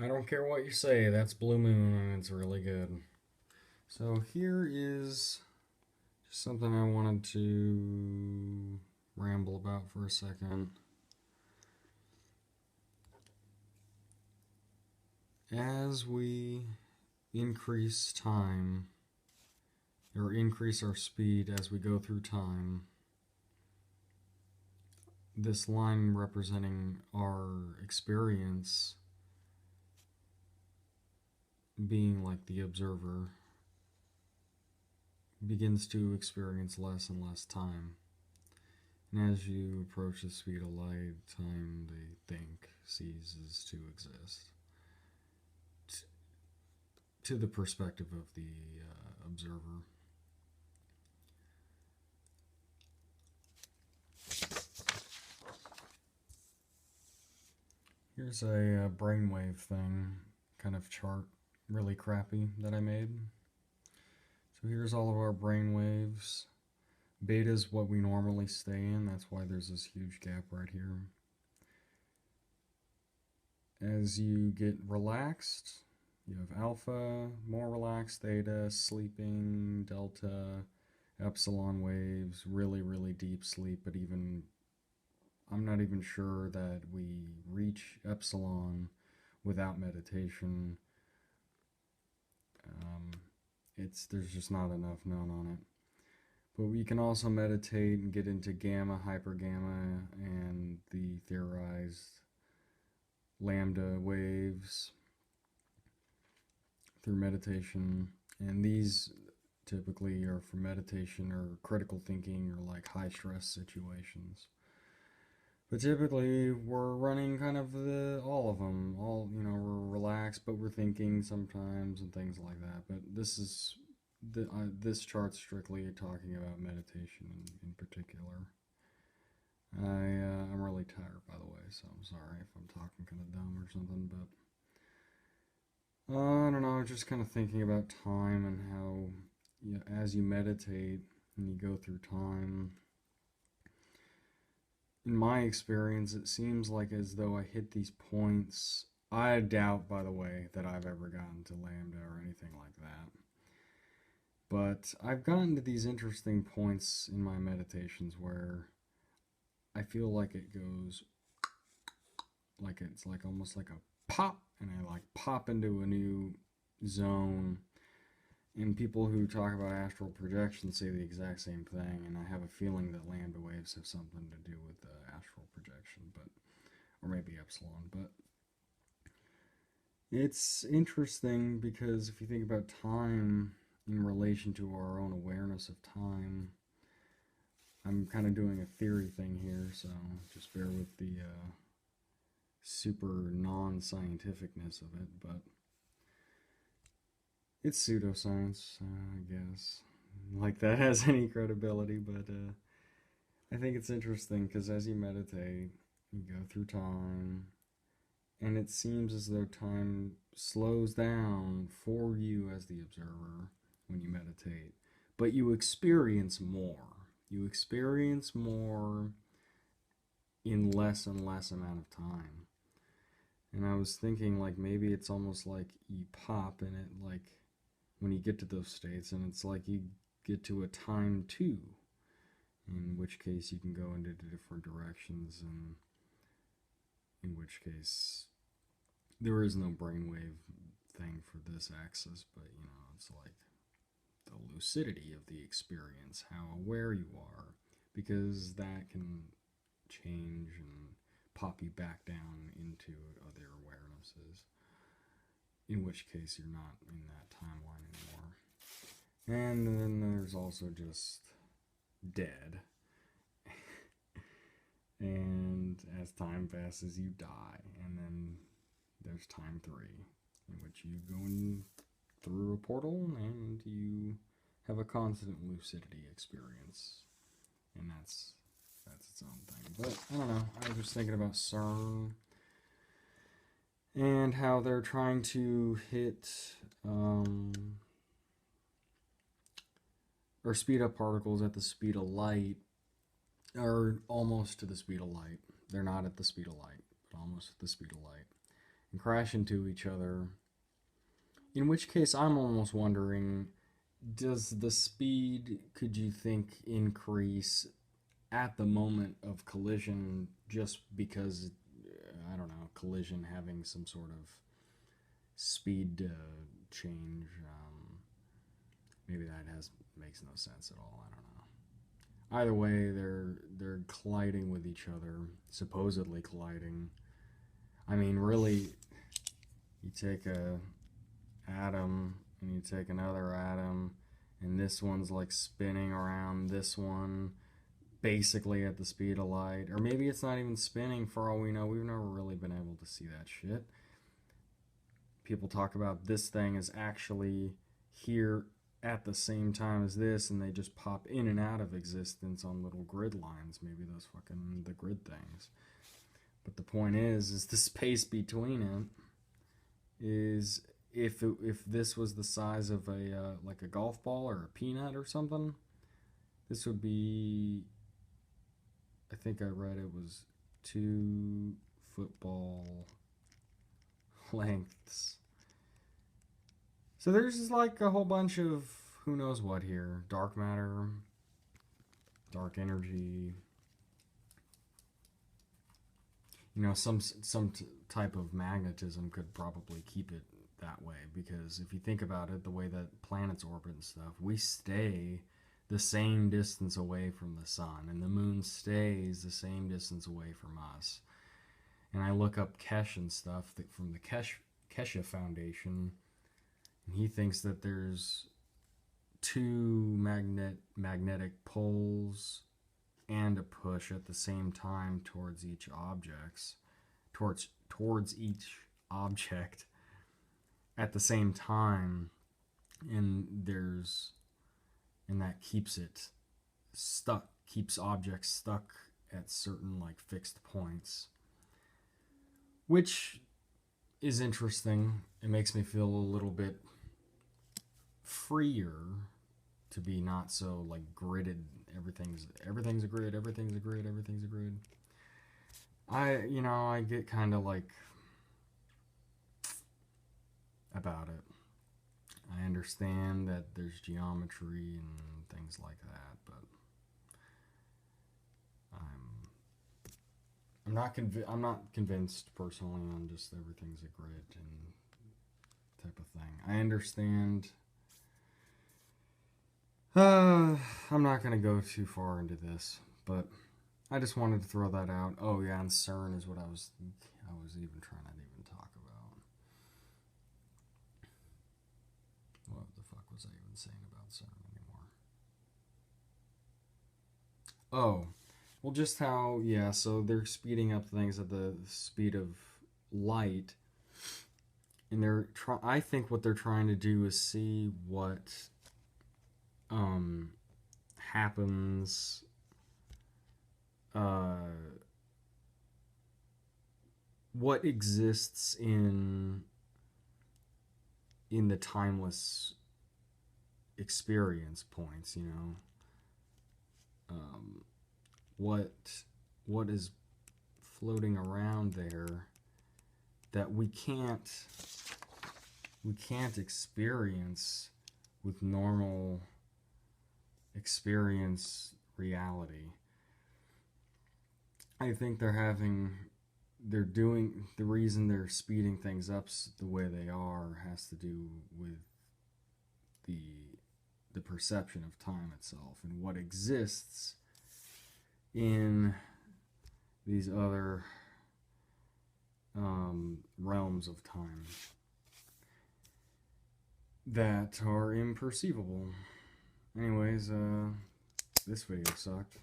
I don't care what you say, that's Blue Moon and it's really good. So here is just something I wanted to ramble about for a second. As we increase time, or increase our speed as we go through time, this line representing our experience being like the observer begins to experience less and less time. And as you approach the speed of light, time, they think, ceases to exist. To the perspective of the observer. Here's a brainwave thing, kind of chart, really crappy, that I made. So here's all of our brainwaves. Beta is what we normally stay in, that's why there's this huge gap right here. As you get relaxed, you have alpha, more relaxed, theta, sleeping, delta, epsilon waves, really, really deep sleep, but even I'm not even sure that we reach epsilon without meditation. There's just not enough known on it. But we can also meditate and get into gamma, hypergamma, and the theorized lambda waves through meditation. And these typically are for meditation or critical thinking or like high stress situations. But typically, we're running kind of all of them. We're relaxed, but we're thinking sometimes and things like that. But this chart's strictly talking about meditation in particular. I'm really tired, by the way, so I'm sorry if I'm talking kind of dumb or something. But I don't know. Just kind of thinking about time and how, as you meditate and you go through time, in my experience, it seems like as though I hit these points. I doubt, by the way, that I've ever gotten to lambda or anything like that. But I've gotten to these interesting points in my meditations where I feel like it goes, like it's like almost like a pop, and I like pop into a new zone. And people who talk about astral projection say the exact same thing, and I have a feeling that lambda waves have something to do with the astral projection, but or maybe epsilon. But it's interesting because if you think about time in relation to our own awareness of time, I'm kind of doing a theory thing here, so just bear with the super non-scientificness of it, but it's pseudoscience, I guess. Like that has any credibility, but I think it's interesting because as you meditate, you go through time, and it seems as though time slows down for you as the observer when you meditate, but you experience more. You experience more in less and less amount of time. And I was thinking, like, maybe it's almost like you pop in it, like, when you get to those states, and it's like you get to a time too, in which case you can go into different directions, and in which case there is no brainwave thing for this axis, but it's like the lucidity of the experience, how aware you are, because that can change and pop you back down into other awarenesses, in which case you're not in that timeline anymore. And then there's also just dead. And as time passes, you die. And then there's time 3, in which you go in through a portal and you have a constant lucidity experience. And that's its own thing. But I don't know. I was just thinking about Cern and how they're trying to hit or speed up particles at the speed of light, or almost to the speed of light. They're not at the speed of light, but almost at the speed of light. and crash into each other. In which case, I'm almost wondering, does the speed, could you think, increase at the moment of collision just because, I don't know, collision having some sort of speed change? Maybe that makes no sense at all. I don't know. Either way, they're colliding with each other, supposedly colliding. I mean, really, you take a atom and you take another atom, and this one's like spinning around this one basically at the speed of light. Or maybe it's not even spinning, for all we know. We've never really been able to see that shit. People talk about this thing is actually here at the same time as this, and they just pop in and out of existence on little grid lines. Maybe those fucking the grid things. But the point is the space between it is, if this was the size of a like a golf ball or a peanut or something, this would be, I think I read it was 2 football lengths. So there's just like a whole bunch of who knows what here. Dark matter, dark energy. You know, some type of magnetism could probably keep it that way, because if you think about it, the way that planets orbit and stuff, we stay the same distance away from the sun, and the moon stays the same distance away from us. And I look up Kesh and stuff from the Kesha Foundation, and he thinks that there's 2 magnetic poles and a push at the same time towards each each object at the same time, and that keeps it stuck, keeps objects stuck at certain like fixed points, which is interesting. It makes me feel a little bit freer to be not so like gridded. Everything's a grid, everything's a grid, everything's a grid. I get kind of like about it. I understand that there's geometry and things like that, but I'm not convinced personally on just everything's a grid and type of thing. I understand. I'm not gonna go too far into this, but I just wanted to throw that out. Oh yeah, and Cern is what I was even trying to even talk about. What the fuck was I even saying about Cern anymore? Oh, well, just how, yeah, so they're speeding up things at the speed of light, and I think what they're trying to do is see what happens what exists in the timeless experience points, what is floating around there that we can't experience with normal experience reality. I think the reason they're speeding things up the way they are has to do with the perception of time itself and what exists in these other realms of time that are imperceivable. Anyways, this video sucked.